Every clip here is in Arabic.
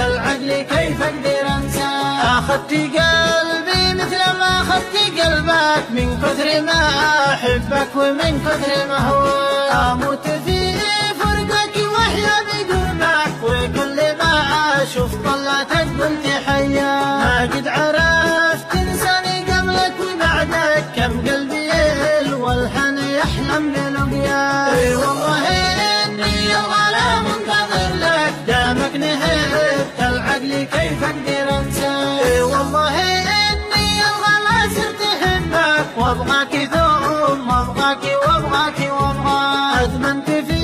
العقل كيف اقدر انسى. اخذت قلبي مثل ما اخذت قلبك، من كثر ما احبك ومن كثر ما هواك. اموت في فرقك واحيا بدونك، وكل ما اشوف طلعتك قلت حيا. ما قد عرفت انساني قبلك وبعدك، كم قلبي والحن يحلم بلقياك. اي والله اني الغلا منتظر لك، دامك نهبت العقل كيف اقدر انساك. اي والله اني الغلا صرت احبك، وابغاك ثم ابغاك وابغاك وابغاك. ادمنت في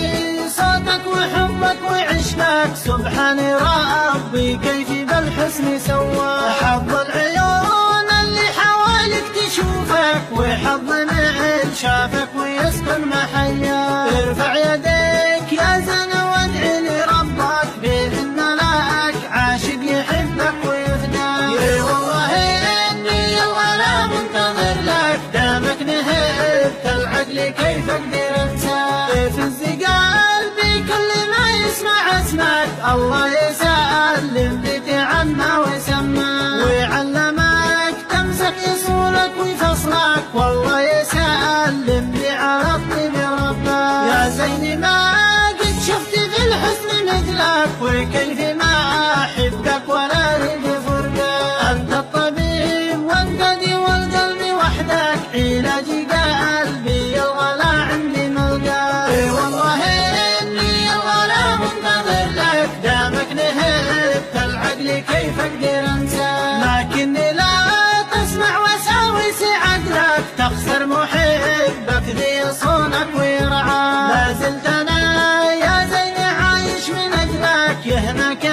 صوتك وحبك وعشقك، سبحان ربي كيف بالحسن سواك. حظ العيون اللي حواليك تشوفك، وحظ من شافك ويسكن محياك. ارفع يديك يا زين وادعي لربك، بأن لك عاشق يحبك ويفداك. اي والله اني الغلا منتظر لك، دامك نهبت العقل كيف اقدر انساك. فز قلبي كل ما يسمع اسمك، الله يسلم بك عنا ويسماك. ويعلمك تمسك يصولك ويفصلك، والله يسلم لي على الطيب ربك. يا زين ما قد شفت في الحسن مثلك، وكيف ما احبك ولا اريد فرقك. انت الطبيب والقدي والقلب وحدك، علاجي قلبي الغلا عندي ملقاك. اي والله اني الغلا منتظر لك، دامك نهبت العقل كيف اقدر انساك. لكني لا تسمع وساوس عقلك، تخسر محبك ذي صونك ويرعاك. لا زلت انا يا زين عايش من اجلك، يهناك